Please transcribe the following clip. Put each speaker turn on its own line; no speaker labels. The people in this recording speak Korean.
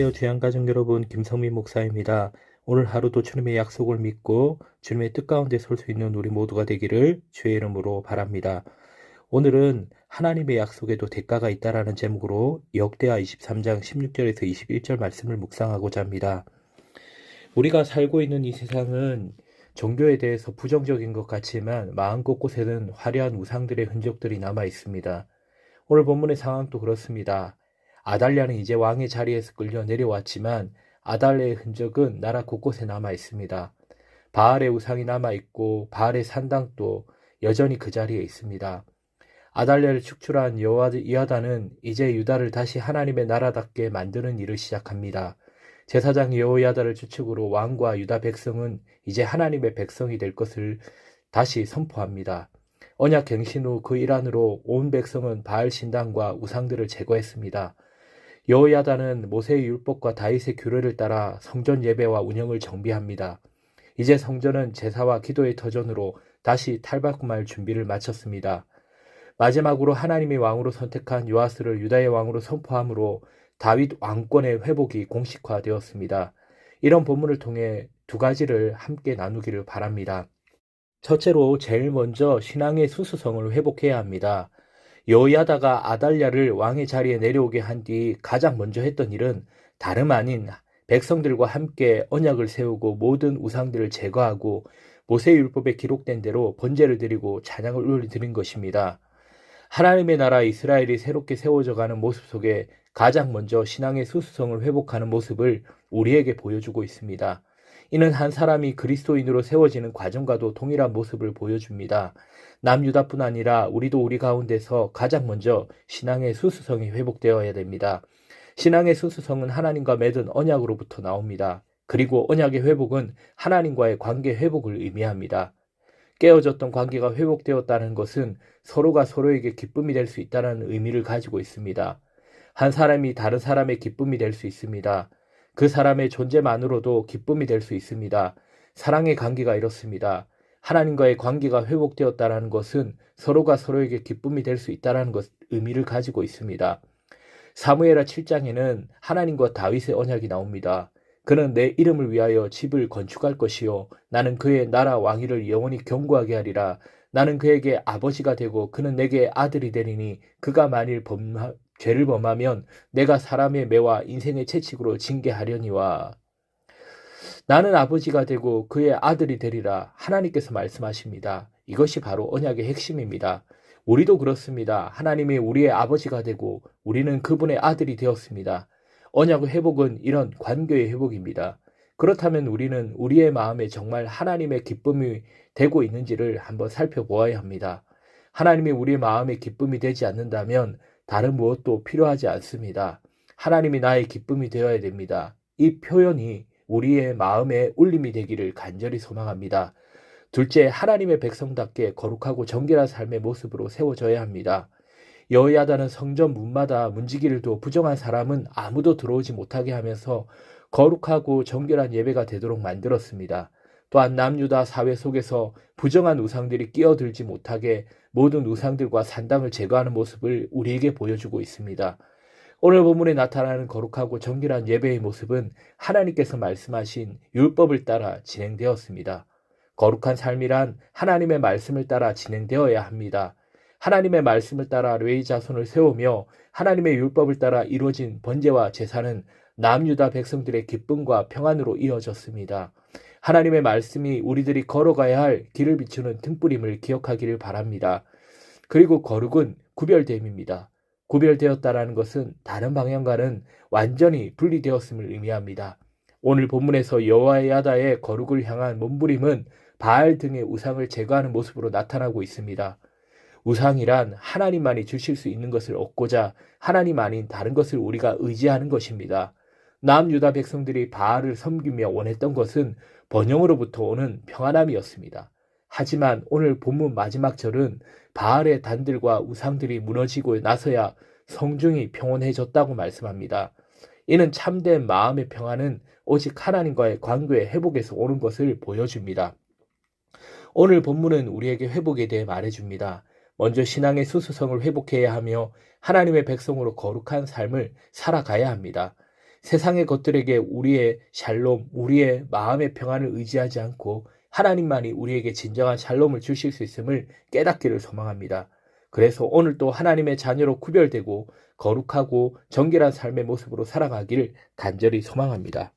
안녕하세요. 귀한 가족 여러분, 김성민 목사입니다. 오늘 하루도 주님의 약속을 믿고 주님의 뜻 가운데 설 수 있는 우리 모두가 되기를 주의 이름으로 바랍니다. 오늘은 하나님의 약속에도 대가가 있다라는 제목으로 역대하 23장 16절에서 21절 말씀을 묵상하고자 합니다. 우리가 살고 있는 이 세상은 종교에 대해서 부정적인 것 같지만 마음 곳곳에는 화려한 우상들의 흔적들이 남아 있습니다. 오늘 본문의 상황도 그렇습니다. 아달랴는 이제 왕의 자리에서 끌려 내려왔지만 아달랴의 흔적은 나라 곳곳에 남아 있습니다. 바알의 우상이 남아 있고 바알의 산당도 여전히 그 자리에 있습니다. 아달랴를 축출한 여호야다는 이제 유다를 다시 하나님의 나라답게 만드는 일을 시작합니다. 제사장 여호야다를 주축으로 왕과 유다 백성은 이제 하나님의 백성이 될 것을 다시 선포합니다. 언약 갱신 후 그 일환으로 온 백성은 바알 신당과 우상들을 제거했습니다. 여호야다는 모세의 율법과 다윗의 규례를 따라 성전 예배와 운영을 정비합니다. 이제 성전은 제사와 기도의 터전으로 다시 탈바꿈할 준비를 마쳤습니다. 마지막으로 하나님이 왕으로 선택한 요아스를 유다의 왕으로 선포함으로 다윗 왕권의 회복이 공식화되었습니다. 이런 본문을 통해 두 가지를 함께 나누기를 바랍니다. 첫째로 제일 먼저 신앙의 수수성을 회복해야 합니다. 여호야다가 아달랴를 왕의 자리에 내려오게 한 뒤 가장 먼저 했던 일은 다름 아닌 백성들과 함께 언약을 세우고 모든 우상들을 제거하고 모세의 율법에 기록된 대로 번제를 드리고 찬양을 올려드린 것입니다. 하나님의 나라 이스라엘이 새롭게 세워져가는 모습 속에 가장 먼저 신앙의 수수성을 회복하는 모습을 우리에게 보여주고 있습니다. 이는 한 사람이 그리스도인으로 세워지는 과정과도 동일한 모습을 보여줍니다. 남유다뿐 아니라 우리도 우리 가운데서 가장 먼저 신앙의 수수성이 회복되어야 됩니다. 신앙의 수수성은 하나님과 맺은 언약으로부터 나옵니다. 그리고 언약의 회복은 하나님과의 관계 회복을 의미합니다. 깨어졌던 관계가 회복되었다는 것은 서로가 서로에게 기쁨이 될 수 있다는 의미를 가지고 있습니다. 한 사람이 다른 사람의 기쁨이 될 수 있습니다. 그 사람의 존재만으로도 기쁨이 될 수 있습니다. 사랑의 관계가 이렇습니다. 하나님과의 관계가 회복되었다는 것은 서로가 서로에게 기쁨이 될 수 있다는 의미를 가지고 있습니다. 사무엘하 7장에는 하나님과 다윗의 언약이 나옵니다. 그는 내 이름을 위하여 집을 건축할 것이요 나는 그의 나라 왕위를 영원히 견고하게 하리라. 나는 그에게 아버지가 되고 그는 내게 아들이 되리니 그가 만일 죄를 범하면 내가 사람의 매와 인생의 채찍으로 징계하려니와. 나는 아버지가 되고 그의 아들이 되리라. 하나님께서 말씀하십니다. 이것이 바로 언약의 핵심입니다. 우리도 그렇습니다. 하나님이 우리의 아버지가 되고 우리는 그분의 아들이 되었습니다. 언약의 회복은 이런 관계의 회복입니다. 그렇다면 우리는 우리의 마음에 정말 하나님의 기쁨이 되고 있는지를 한번 살펴보아야 합니다. 하나님이 우리의 마음에 기쁨이 되지 않는다면 다른 무엇도 필요하지 않습니다. 하나님이 나의 기쁨이 되어야 됩니다. 이 표현이 우리의 마음에 울림이 되기를 간절히 소망합니다. 둘째, 하나님의 백성답게 거룩하고 정결한 삶의 모습으로 세워져야 합니다. 여호야다는 성전 문마다 문지기를 두어 부정한 사람은 아무도 들어오지 못하게 하면서 거룩하고 정결한 예배가 되도록 만들었습니다. 또한 남유다 사회 속에서 부정한 우상들이 끼어들지 못하게 모든 우상들과 산당을 제거하는 모습을 우리에게 보여주고 있습니다. 오늘 본문에 나타나는 거룩하고 정결한 예배의 모습은 하나님께서 말씀하신 율법을 따라 진행되었습니다. 거룩한 삶이란 하나님의 말씀을 따라 진행되어야 합니다. 하나님의 말씀을 따라 레위 자손을 세우며 하나님의 율법을 따라 이루어진 번제와 제사는 남유다 백성들의 기쁨과 평안으로 이어졌습니다. 하나님의 말씀이 우리들이 걸어가야 할 길을 비추는 등불임을 기억하기를 바랍니다. 그리고 거룩은 구별됨입니다. 구별되었다라는 것은 다른 방향과는 완전히 분리되었음을 의미합니다. 오늘 본문에서 여호야다의 거룩을 향한 몸부림은 바알 등의 우상을 제거하는 모습으로 나타나고 있습니다. 우상이란 하나님만이 주실 수 있는 것을 얻고자 하나님 아닌 다른 것을 우리가 의지하는 것입니다. 남유다 백성들이 바알을 섬기며 원했던 것은 번영으로부터 오는 평안함이었습니다. 하지만 오늘 본문 마지막 절은 바알의 단들과 우상들이 무너지고 나서야 성중이 평온해졌다고 말씀합니다. 이는 참된 마음의 평안은 오직 하나님과의 관계의 회복에서 오는 것을 보여줍니다. 오늘 본문은 우리에게 회복에 대해 말해줍니다. 먼저 신앙의 수수성을 회복해야 하며 하나님의 백성으로 거룩한 삶을 살아가야 합니다. 세상의 것들에게 우리의 샬롬, 우리의 마음의 평안을 의지하지 않고 하나님만이 우리에게 진정한 샬롬을 주실 수 있음을 깨닫기를 소망합니다. 그래서 오늘 또 하나님의 자녀로 구별되고 거룩하고 정결한 삶의 모습으로 살아가기를 간절히 소망합니다.